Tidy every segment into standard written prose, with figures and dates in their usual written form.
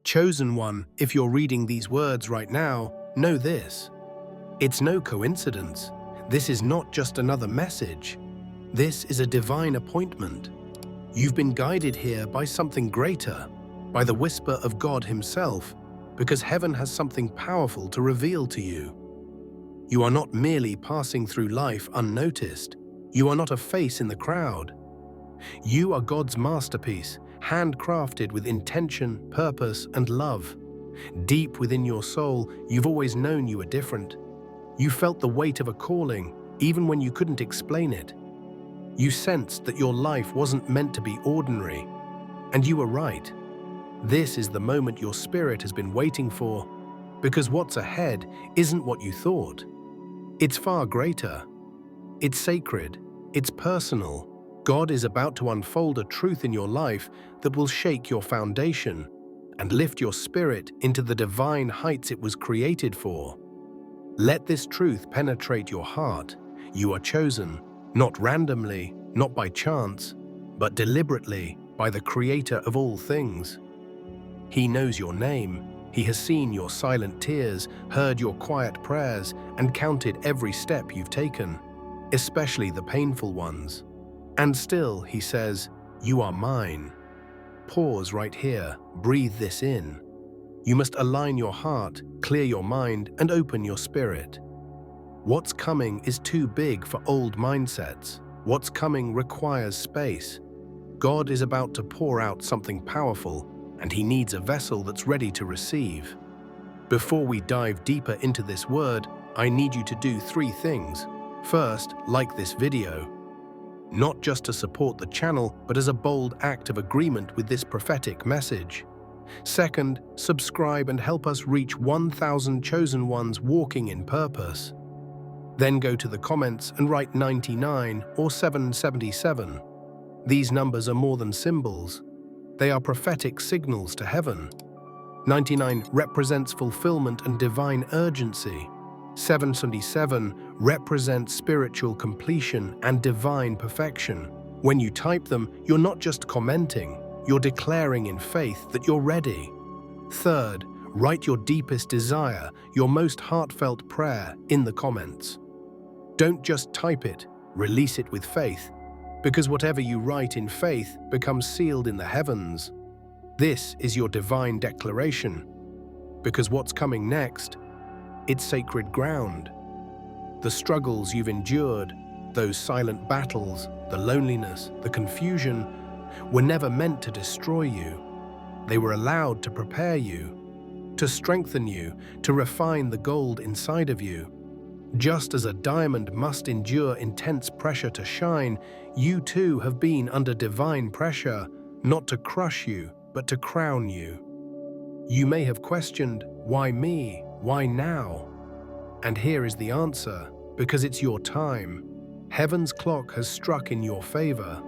Chosen one, if you're reading these words right now, know this. It's no coincidence. This is not just another message. This is a divine appointment. You've been guided here by something greater, by the whisper of God Himself, because heaven has something powerful to reveal to you. You are not merely passing through life unnoticed. You are not a face in the crowd. You are God's masterpiece, handcrafted with intention, purpose, and love. Deep within your soul, you've always known you were different. You felt the weight of a calling, even when you couldn't explain it. You sensed that your life wasn't meant to be ordinary. And you were right. This is the moment your spirit has been waiting for, because what's ahead isn't what you thought. It's far greater. It's sacred. It's personal. God is about to unfold a truth in your life that will shake your foundation and lift your spirit into the divine heights it was created for. Let this truth penetrate your heart. You are chosen, not randomly, not by chance, but deliberately by the Creator of all things. He knows your name. He has seen your silent tears, heard your quiet prayers, and counted every step you've taken, especially the painful ones. And still, He says, "You are mine." Pause right here. Breathe this in. You must align your heart, clear your mind, and open your spirit. What's coming is too big for old mindsets. What's coming requires space. God is about to pour out something powerful, and He needs a vessel that's ready to receive. Before we dive deeper into this word, I need you to do 3 things. First, like this video. Not just to support the channel, but as a bold act of agreement with this prophetic message. Second, subscribe and help us reach 1,000 chosen ones walking in purpose. Then go to the comments and write 99 or 777. These numbers are more than symbols. They are prophetic signals to heaven. 99 represents fulfillment and divine urgency. 777 represents spiritual completion and divine perfection. When you type them, you're not just commenting, you're declaring in faith that you're ready. Third, write your deepest desire, your most heartfelt prayer in the comments. Don't just type it, release it with faith, because whatever you write in faith becomes sealed in the heavens. This is your divine declaration, because what's coming next, it's sacred ground. The struggles you've endured, those silent battles, the loneliness, the confusion, were never meant to destroy you. They were allowed to prepare you, to strengthen you, to refine the gold inside of you. Just as a diamond must endure intense pressure to shine, you too have been under divine pressure, not to crush you, but to crown you. You may have questioned, why me? Why now? And here is the answer, because it's your time. Heaven's clock has struck in your favor.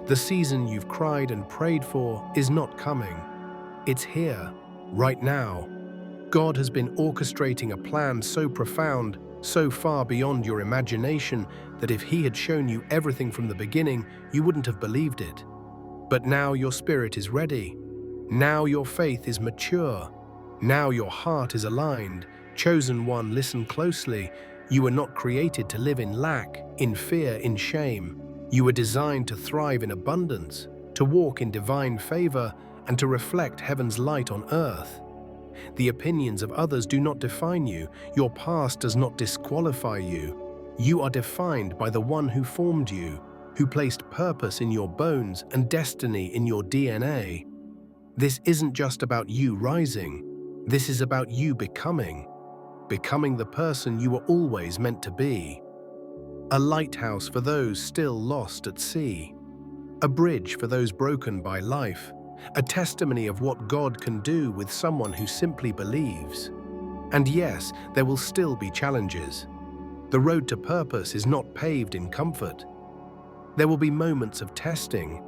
The season you've cried and prayed for is not coming. It's here, right now. God has been orchestrating a plan so profound, so far beyond your imagination, that if He had shown you everything from the beginning, you wouldn't have believed it. But now your spirit is ready. Now your faith is mature. Now your heart is aligned. Chosen one, listen closely. You were not created to live in lack, in fear, in shame. You were designed to thrive in abundance, to walk in divine favor, and to reflect heaven's light on earth. The opinions of others do not define you. Your past does not disqualify you. You are defined by the one who formed you, who placed purpose in your bones and destiny in your DNA. This isn't just about you rising. This is about you becoming the person you were always meant to be. A lighthouse for those still lost at sea. A bridge for those broken by life. A testimony of what God can do with someone who simply believes. And yes, there will still be challenges. The road to purpose is not paved in comfort. There will be moments of testing,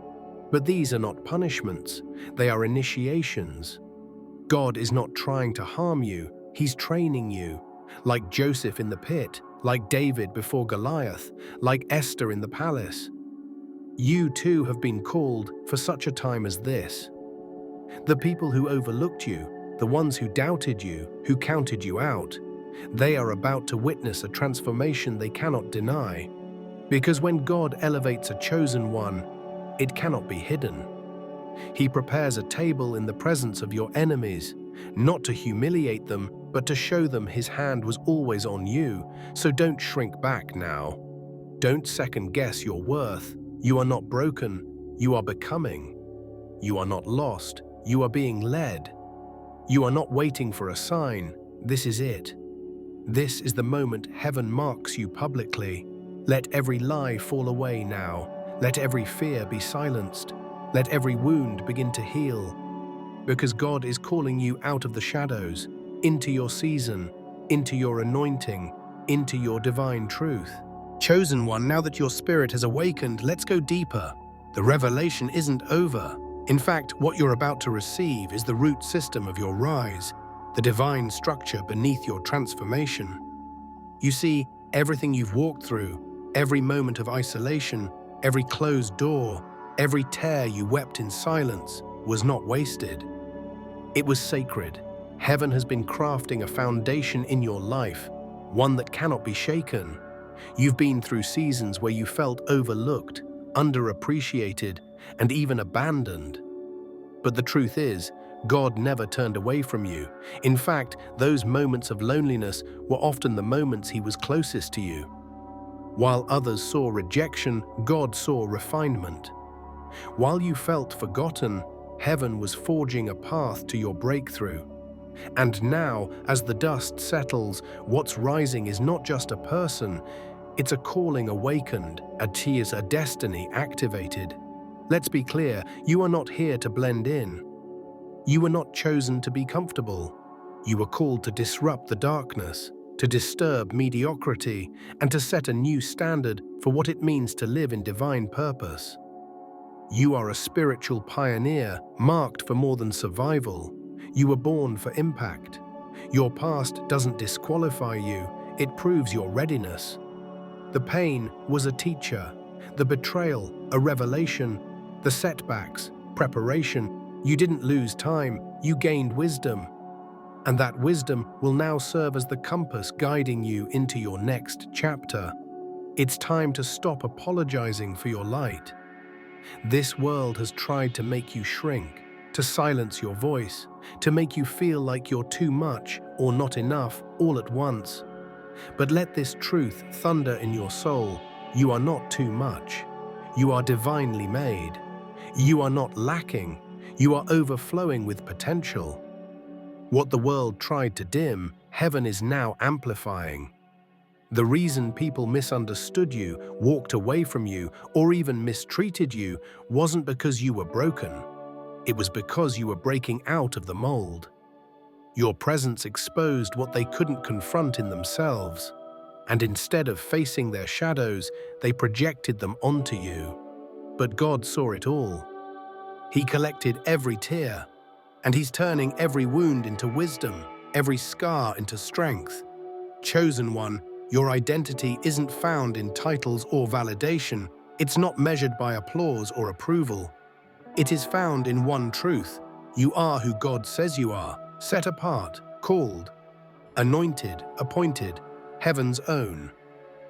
but these are not punishments, they are initiations. God is not trying to harm you, He's training you. Like Joseph in the pit, like David before Goliath, like Esther in the palace. You too have been called for such a time as this. The people who overlooked you, the ones who doubted you, who counted you out, they are about to witness a transformation they cannot deny. Because when God elevates a chosen one, it cannot be hidden. He prepares a table in the presence of your enemies, not to humiliate them, but to show them His hand was always on you. So don't shrink back now. Don't second-guess your worth. You are not broken, you are becoming. You are not lost, you are being led. You are not waiting for a sign, this is it. This is the moment heaven marks you publicly. Let every lie fall away now. Let every fear be silenced. Let every wound begin to heal. Because God is calling you out of the shadows, into your season, into your anointing, into your divine truth. Chosen one, now that your spirit has awakened, let's go deeper. The revelation isn't over. In fact, what you're about to receive is the root system of your rise, the divine structure beneath your transformation. You see, everything you've walked through, every moment of isolation, every closed door, every tear you wept in silence, was not wasted. It was sacred. Heaven has been crafting a foundation in your life, one that cannot be shaken. You've been through seasons where you felt overlooked, underappreciated, and even abandoned. But the truth is, God never turned away from you. In fact, those moments of loneliness were often the moments He was closest to you. While others saw rejection, God saw refinement. While you felt forgotten, heaven was forging a path to your breakthrough. And now, as the dust settles, what's rising is not just a person, it's a calling awakened, a destiny activated. Let's be clear, you are not here to blend in. You were not chosen to be comfortable. You were called to disrupt the darkness, to disturb mediocrity, and to set a new standard for what it means to live in divine purpose. You are a spiritual pioneer, marked for more than survival. You were born for impact. Your past doesn't disqualify you, it proves your readiness. The pain was a teacher, the betrayal, a revelation, the setbacks, preparation. You didn't lose time, you gained wisdom. And that wisdom will now serve as the compass guiding you into your next chapter. It's time to stop apologizing for your light. This world has tried to make you shrink, to silence your voice, to make you feel like you're too much or not enough all at once. But let this truth thunder in your soul. You are not too much. You are divinely made. You are not lacking. You are overflowing with potential. What the world tried to dim, heaven is now amplifying. The reason people misunderstood you, walked away from you, or even mistreated you wasn't because you were broken. It was because you were breaking out of the mold. Your presence exposed what they couldn't confront in themselves, and instead of facing their shadows, they projected them onto you. But God saw it all. He collected every tear, and He's turning every wound into wisdom, every scar into strength. Chosen one, your identity isn't found in titles or validation. It's not measured by applause or approval. It is found in one truth. You are who God says you are, set apart, called, anointed, appointed, heaven's own.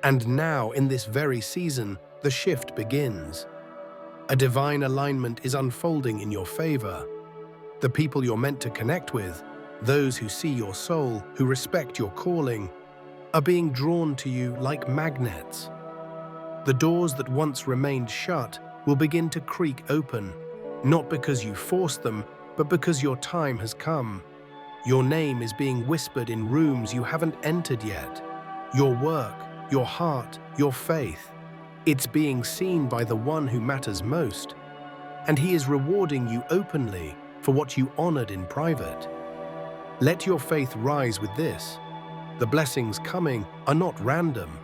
And now, in this very season, the shift begins. A divine alignment is unfolding in your favor. The people you're meant to connect with, those who see your soul, who respect your calling, are being drawn to you like magnets. The doors that once remained shut will begin to creak open, not because you forced them, but because your time has come. Your name is being whispered in rooms you haven't entered yet. Your work, your heart, your faith. It's being seen by the one who matters most. And He is rewarding you openly for what you honored in private. Let your faith rise with this. The blessings coming are not random.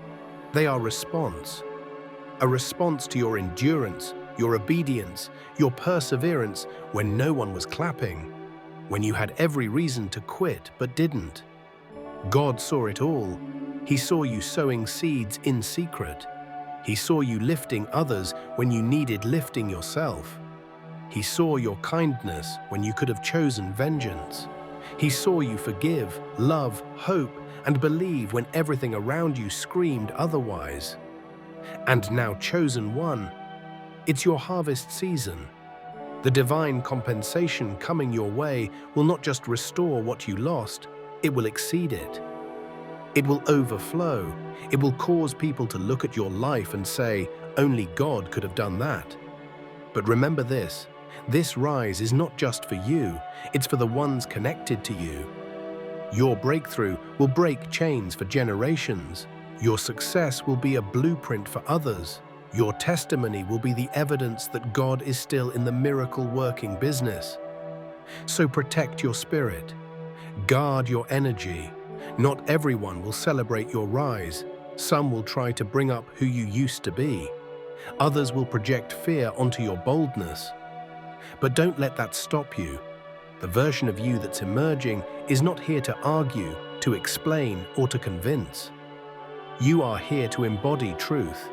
They are response. A response to your endurance, your obedience, your perseverance when no one was clapping, when you had every reason to quit but didn't. God saw it all. He saw you sowing seeds in secret. He saw you lifting others when you needed lifting yourself. He saw your kindness when you could have chosen vengeance. He saw you forgive, love, hope, and believe when everything around you screamed otherwise. And now, chosen one, it's your harvest season. The divine compensation coming your way will not just restore what you lost, it will exceed it. It will overflow. It will cause people to look at your life and say, only God could have done that. But remember this rise is not just for you, it's for the ones connected to you. Your breakthrough will break chains for generations. Your success will be a blueprint for others. Your testimony will be the evidence that God is still in the miracle-working business. So protect your spirit. Guard your energy. Not everyone will celebrate your rise. Some will try to bring up who you used to be. Others will project fear onto your boldness. But don't let that stop you. The version of you that's emerging is not here to argue, to explain, or to convince. You are here to embody truth.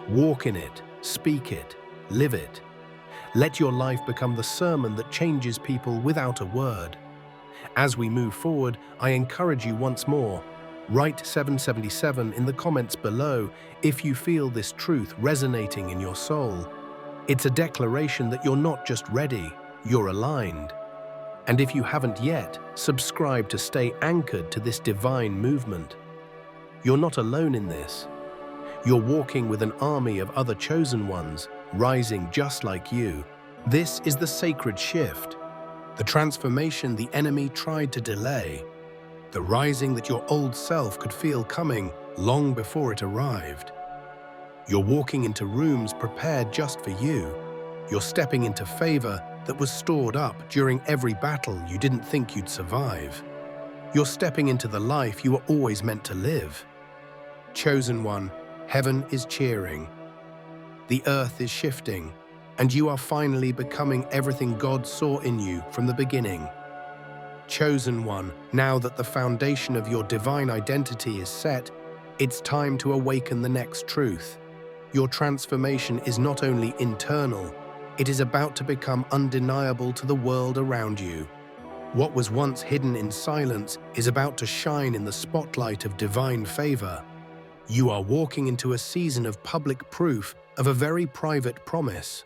Walk in it, speak it, live it. Let your life become the sermon that changes people without a word. As we move forward, I encourage you once more, write 777 in the comments below if you feel this truth resonating in your soul. It's a declaration that you're not just ready, you're aligned. And if you haven't yet, subscribe to stay anchored to this divine movement. You're not alone in this. You're walking with an army of other chosen ones, rising just like you. This is the sacred shift, the transformation the enemy tried to delay, the rising that your old self could feel coming long before it arrived. You're walking into rooms prepared just for you. You're stepping into favor that was stored up during every battle you didn't think you'd survive. You're stepping into the life you were always meant to live. Chosen one, heaven is cheering. The earth is shifting, and you are finally becoming everything God saw in you from the beginning. Chosen one, now that the foundation of your divine identity is set, it's time to awaken the next truth. Your transformation is not only internal, it is about to become undeniable to the world around you. What was once hidden in silence is about to shine in the spotlight of divine favor. You are walking into a season of public proof of a very private promise.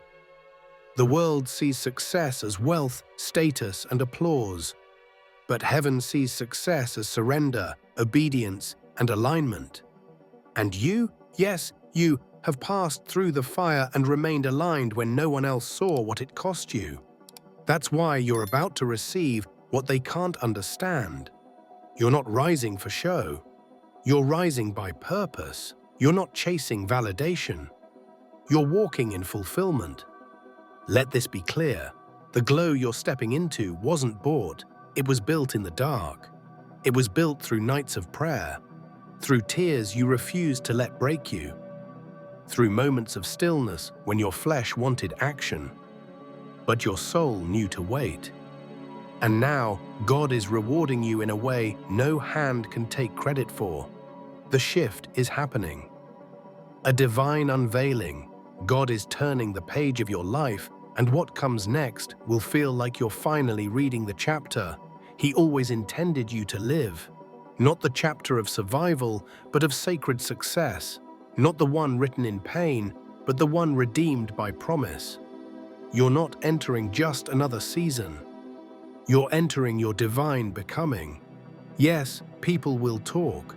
The world sees success as wealth, status, and applause. But heaven sees success as surrender, obedience, and alignment. And you, yes, you, have passed through the fire and remained aligned when no one else saw what it cost you. That's why you're about to receive what they can't understand. You're not rising for show. You're rising by purpose. You're not chasing validation. You're walking in fulfillment. Let this be clear. The glow you're stepping into wasn't bought. It was built in the dark. It was built through nights of prayer, through tears you refused to let break you, through moments of stillness when your flesh wanted action, but your soul knew to wait. And now, God is rewarding you in a way no hand can take credit for. The shift is happening. A divine unveiling. God is turning the page of your life, and what comes next will feel like you're finally reading the chapter He always intended you to live. Not the chapter of survival, but of sacred success. Not the one written in pain, but the one redeemed by promise. You're not entering just another season. You're entering your divine becoming. Yes, people will talk.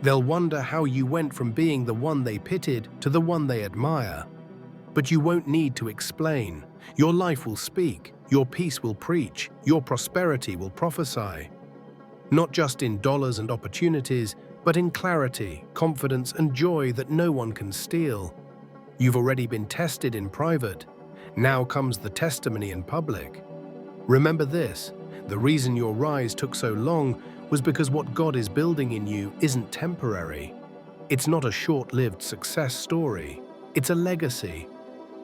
They'll wonder how you went from being the one they pitied to the one they admire. But you won't need to explain. Your life will speak, your peace will preach, your prosperity will prophesy. Not just in dollars and opportunities, but in clarity, confidence, and joy that no one can steal. You've already been tested in private. Now comes the testimony in public. Remember this, the reason your rise took so long was because what God is building in you isn't temporary. It's not a short-lived success story. It's a legacy.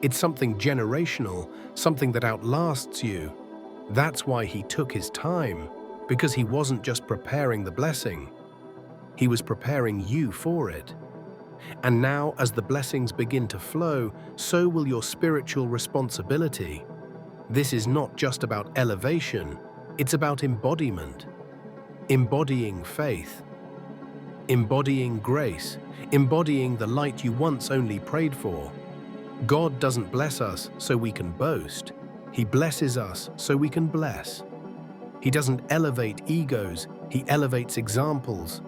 It's something generational, something that outlasts you. That's why He took His time, because He wasn't just preparing the blessing. He was preparing you for it. And now, as the blessings begin to flow, so will your spiritual responsibility. This is not just about elevation, it's about embodiment. Embodying faith, embodying grace, embodying the light you once only prayed for. God doesn't bless us so we can boast. He blesses us so we can bless. He doesn't elevate egos, he elevates examples.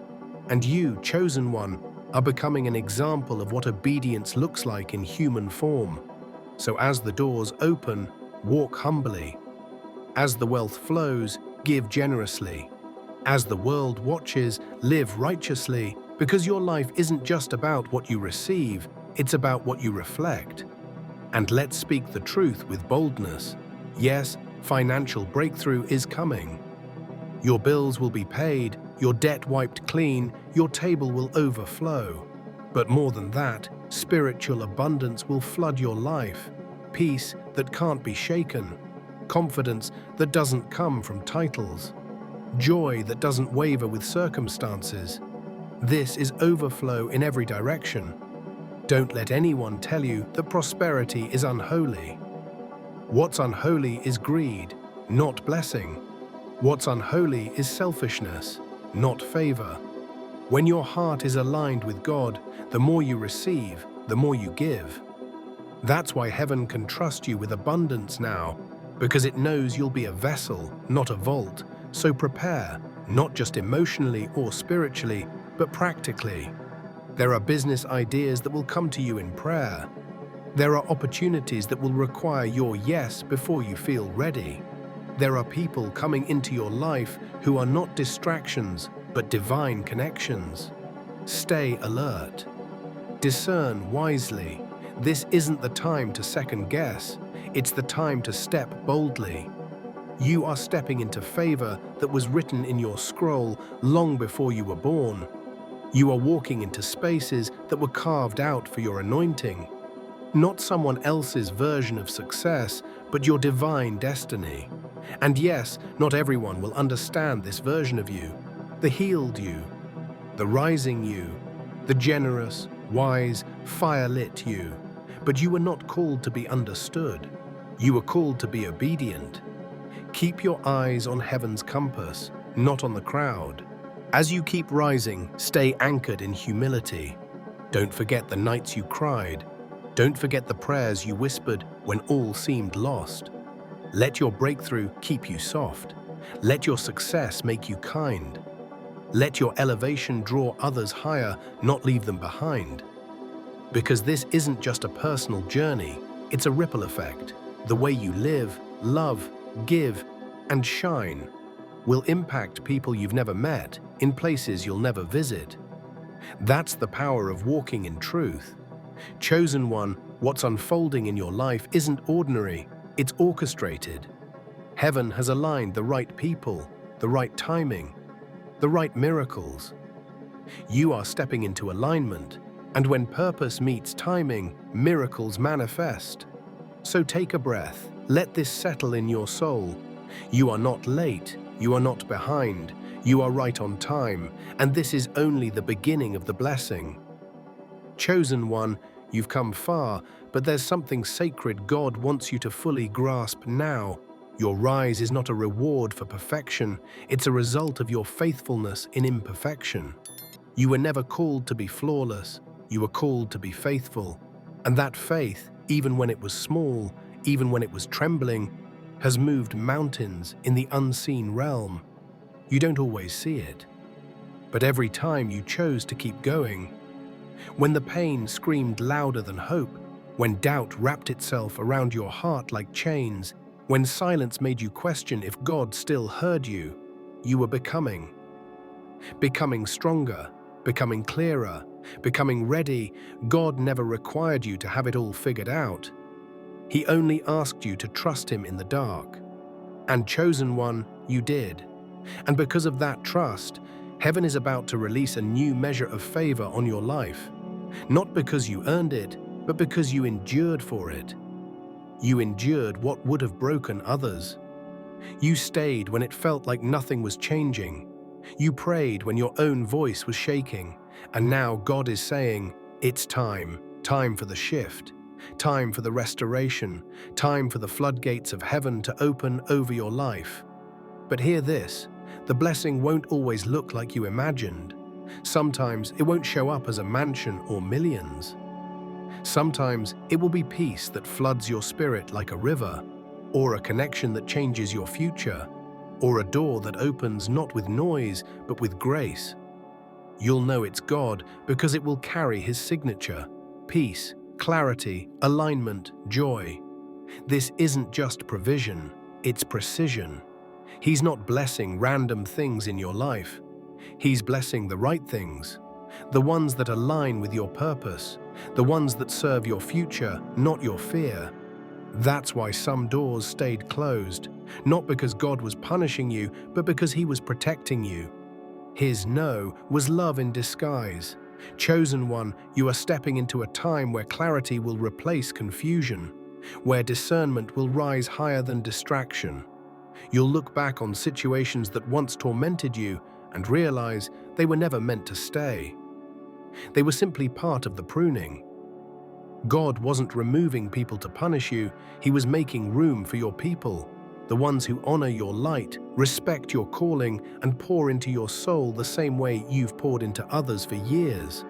And you, chosen one, are becoming an example of what obedience looks like in human form. So as the doors open, walk humbly. As the wealth flows, give generously. As the world watches, live righteously, because your life isn't just about what you receive, it's about what you reflect. And let's speak the truth with boldness. Yes, financial breakthrough is coming. Your bills will be paid, your debt wiped clean, your table will overflow. But more than that, spiritual abundance will flood your life. Peace that can't be shaken. Confidence that doesn't come from titles. Joy that doesn't waver with circumstances. This is overflow in every direction. Don't let anyone tell you that prosperity is unholy. What's unholy is greed, not blessing. What's unholy is selfishness, not favor. When your heart is aligned with God, the more you receive, the more you give. That's why heaven can trust you with abundance now, because it knows you'll be a vessel, not a vault. So prepare, not just emotionally or spiritually, but practically. There are business ideas that will come to you in prayer. There are opportunities that will require your yes before you feel ready. There are people coming into your life who are not distractions, but divine connections. Stay alert. Discern wisely. This isn't the time to second guess. It's the time to step boldly. You are stepping into favor that was written in your scroll long before you were born. You are walking into spaces that were carved out for your anointing. Not someone else's version of success, but your divine destiny. And yes, not everyone will understand this version of you. The healed you, the rising you, the generous, wise, fire-lit you. But you were not called to be understood. You were called to be obedient. Keep your eyes on heaven's compass, not on the crowd. As you keep rising, stay anchored in humility. Don't forget the nights you cried. Don't forget the prayers you whispered when all seemed lost. Let your breakthrough keep you soft. Let your success make you kind. Let your elevation draw others higher, not leave them behind. Because this isn't just a personal journey, it's a ripple effect. The way you live, love, give, and shine will impact people you've never met in places you'll never visit. That's the power of walking in truth. Chosen one, what's unfolding in your life isn't ordinary, it's orchestrated. Heaven has aligned the right people, the right timing, the right miracles. You are stepping into alignment, and when purpose meets timing, miracles manifest. So take a breath, let this settle in your soul. You are not late, you are not behind, you are right on time, and this is only the beginning of the blessing. Chosen one, you've come far, but there's something sacred God wants you to fully grasp now. Your rise is not a reward for perfection, it's a result of your faithfulness in imperfection. You were never called to be flawless, you were called to be faithful. And that faith, even when it was small, even when it was trembling, has moved mountains in the unseen realm. You don't always see it. But every time you chose to keep going, when the pain screamed louder than hope, when doubt wrapped itself around your heart like chains, when silence made you question if God still heard you, you were becoming stronger, becoming clearer, becoming ready. God never required you to have it all figured out. He only asked you to trust Him in the dark. And chosen one, you did. And because of that trust, heaven is about to release a new measure of favor on your life. Not because you earned it, but because you endured for it. You endured what would have broken others. You stayed when it felt like nothing was changing. You prayed when your own voice was shaking. And now God is saying, it's time for the shift. time for the restoration, time for the floodgates of heaven to open over your life. But hear this, the blessing won't always look like you imagined. Sometimes it won't show up as a mansion or millions. Sometimes it will be peace that floods your spirit like a river, or a connection that changes your future, or a door that opens not with noise but with grace. You'll know it's God because it will carry His signature: peace, clarity, alignment, joy. This isn't just provision, it's precision. He's not blessing random things in your life. He's blessing the right things, the ones that align with your purpose, the ones that serve your future, not your fear. That's why some doors stayed closed, not because God was punishing you, but because He was protecting you. His no was love in disguise. Chosen one, you are stepping into a time where clarity will replace confusion, where discernment will rise higher than distraction. You'll look back on situations that once tormented you and realize they were never meant to stay. They were simply part of the pruning. God wasn't removing people to punish you, He was making room for your people, the ones who honor your light, respect your calling, and pour into your soul the same way you've poured into others for years.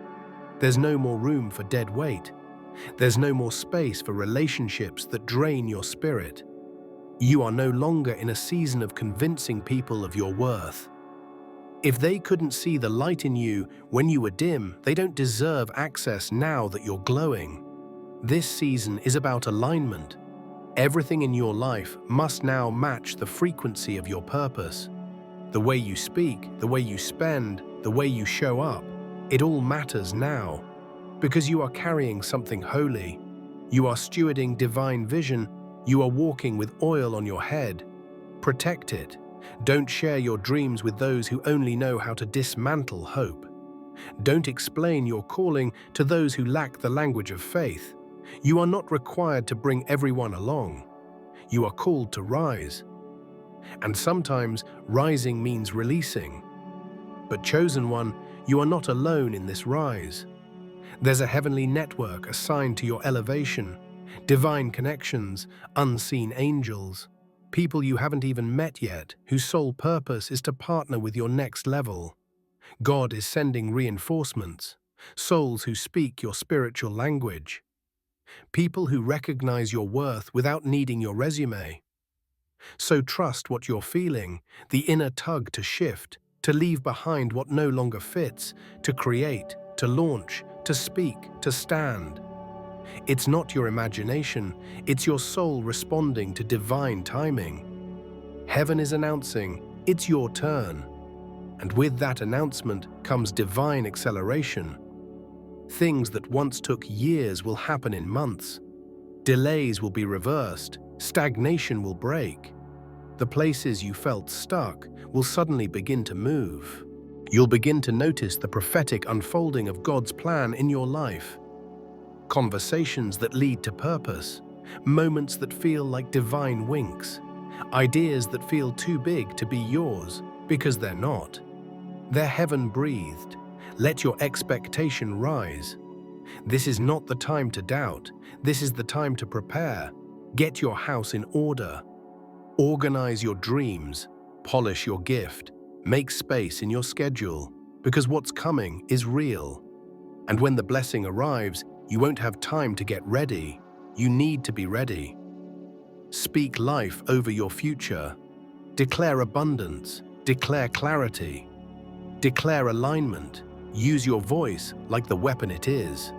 There's no more room for dead weight. There's no more space for relationships that drain your spirit. You are no longer in a season of convincing people of your worth. If they couldn't see the light in you when you were dim, they don't deserve access now that you're glowing. This season is about alignment. Everything in your life must now match the frequency of your purpose. The way you speak, the way you spend, the way you show up, it all matters now. Because you are carrying something holy. You are stewarding divine vision. You are walking with oil on your head. Protect it. Don't share your dreams with those who only know how to dismantle hope. Don't explain your calling to those who lack the language of faith. You are not required to bring everyone along. You are called to rise. And sometimes rising means releasing. But chosen one, you are not alone in this rise. There's a heavenly network assigned to your elevation, divine connections, unseen angels, people you haven't even met yet, whose sole purpose is to partner with your next level. God is sending reinforcements, souls who speak your spiritual language, people who recognize your worth without needing your resume. So trust what you're feeling, the inner tug to shift, to leave behind what no longer fits, to create, to launch, to speak, to stand. It's not your imagination, it's your soul responding to divine timing. Heaven is announcing, it's your turn. And with that announcement comes divine acceleration. Things that once took years will happen in months. Delays will be reversed, stagnation will break. The places you felt stuck will suddenly begin to move. You'll begin to notice the prophetic unfolding of God's plan in your life. Conversations that lead to purpose, moments that feel like divine winks, ideas that feel too big to be yours because they're not. They're heaven-breathed. Let your expectation rise. This is not the time to doubt. This is the time to prepare. Get your house in order. Organize your dreams. Polish your gift. Make space in your schedule, because what's coming is real. And when the blessing arrives, you won't have time to get ready. You need to be ready. Speak life over your future. Declare abundance. Declare clarity. Declare alignment. Use your voice like the weapon it is.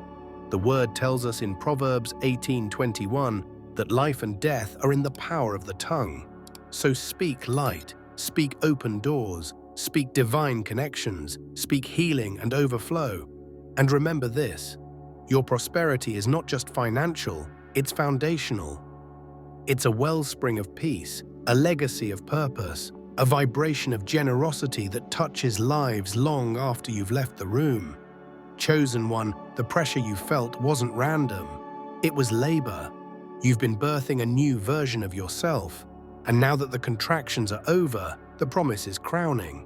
The word tells us in Proverbs 18:21 that life and death are in the power of the tongue. So speak light, speak open doors, speak divine connections, speak healing and overflow. And remember this, your prosperity is not just financial, it's foundational. It's a wellspring of peace, a legacy of purpose, a vibration of generosity that touches lives long after you've left the room. Chosen one, the pressure you felt wasn't random. It was labor. You've been birthing a new version of yourself. And now that the contractions are over, the promise is crowning.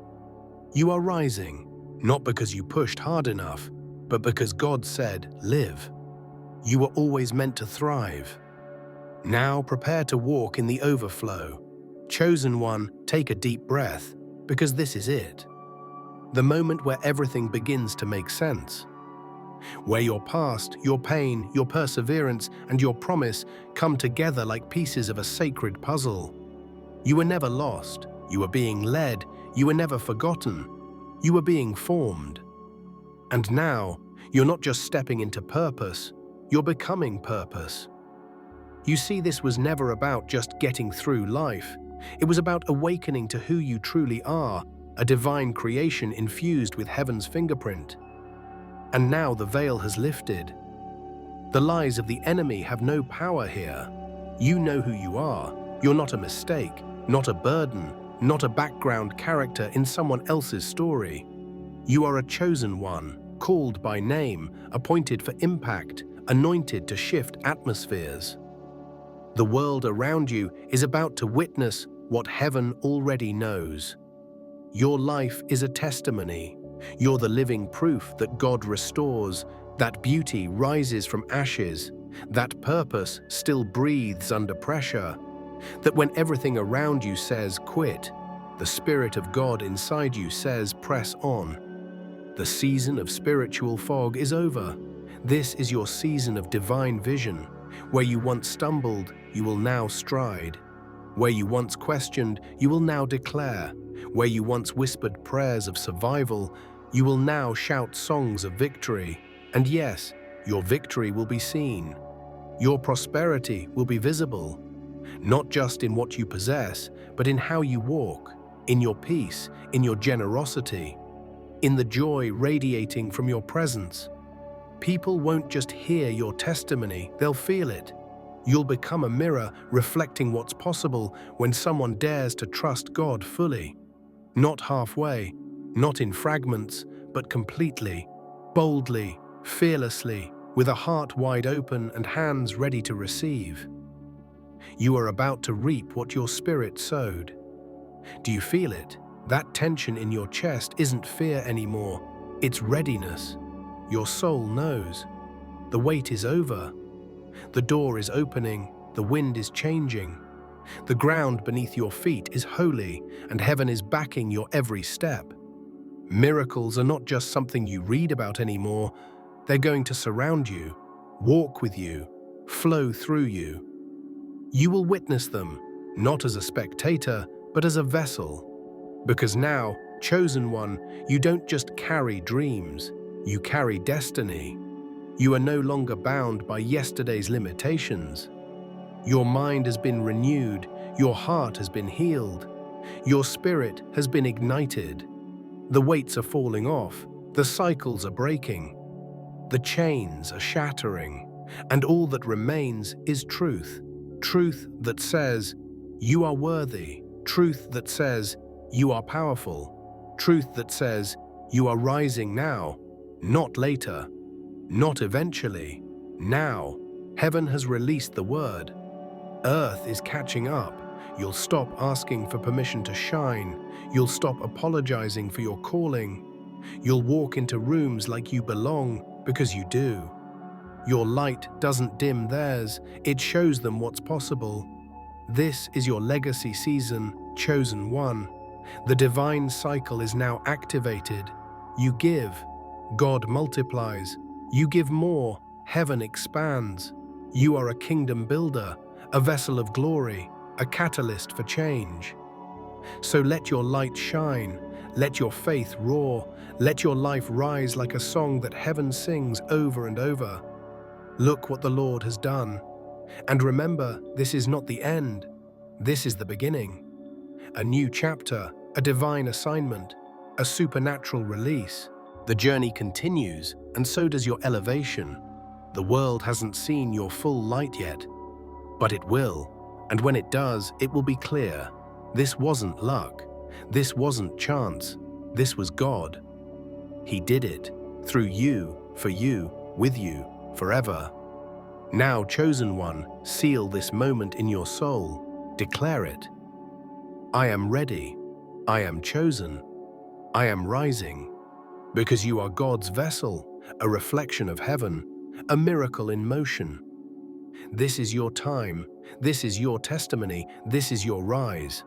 You are rising, not because you pushed hard enough, but because God said, live. You were always meant to thrive. Now prepare to walk in the overflow. Chosen one, take a deep breath, because this is it. The moment where everything begins to make sense. Where your past, your pain, your perseverance, and your promise come together like pieces of a sacred puzzle. You were never lost. You were being led. You were never forgotten. You were being formed. And now, you're not just stepping into purpose, you're becoming purpose. You see, this was never about just getting through life. It was about awakening to who you truly are, a divine creation infused with heaven's fingerprint. And now the veil has lifted. The lies of the enemy have no power here. You know who you are. You're not a mistake, not a burden, not a background character in someone else's story. You are a chosen one, called by name, appointed for impact, anointed to shift atmospheres. The world around you is about to witness what heaven already knows. Your life is a testimony. You're the living proof that God restores, that beauty rises from ashes, that purpose still breathes under pressure, that when everything around you says quit, the Spirit of God inside you says press on. The season of spiritual fog is over. This is your season of divine vision. Where you once stumbled, you will now stride. Where you once questioned, you will now declare. Where you once whispered prayers of survival, you will now shout songs of victory. And yes, your victory will be seen. Your prosperity will be visible. Not just in what you possess, but in how you walk, in your peace, in your generosity, in the joy radiating from your presence. People won't just hear your testimony, they'll feel it. You'll become a mirror reflecting what's possible when someone dares to trust God fully. Not halfway, not in fragments, but completely, boldly, fearlessly, with a heart wide open and hands ready to receive. You are about to reap what your spirit sowed. Do you feel it? That tension in your chest isn't fear anymore, it's readiness. Your soul knows. The wait is over. The door is opening, the wind is changing. The ground beneath your feet is holy, and heaven is backing your every step. Miracles are not just something you read about anymore, they're going to surround you, walk with you, flow through you. You will witness them, not as a spectator, but as a vessel. Because now, chosen one, you don't just carry dreams, you carry destiny. You are no longer bound by yesterday's limitations. Your mind has been renewed, your heart has been healed, your spirit has been ignited. The weights are falling off, the cycles are breaking, the chains are shattering, and all that remains is truth. Truth that says, you are worthy. Truth that says, you are powerful. Truth that says, you are rising now, not later, not eventually. Now, heaven has released the word. Earth is catching up. You'll stop asking for permission to shine. You'll stop apologizing for your calling. You'll walk into rooms like you belong because you do. Your light doesn't dim theirs, it shows them what's possible. This is your legacy season, chosen one. The divine cycle is now activated. You give, God multiplies. You give more, heaven expands. You are a kingdom builder, a vessel of glory, a catalyst for change. So let your light shine, let your faith roar, let your life rise like a song that heaven sings over and over. Look what the Lord has done. And remember, this is not the end. This is the beginning. A new chapter, a divine assignment, a supernatural release. The journey continues, and so does your elevation. The world hasn't seen your full light yet, but it will. And when it does, it will be clear. This wasn't luck. This wasn't chance. This was God. He did it, through you, for you, with you, forever. Now, chosen one, seal this moment in your soul. Declare it. I am ready. I am chosen. I am rising. Because you are God's vessel, a reflection of heaven, a miracle in motion. This is your time. This is your testimony. This is your rise.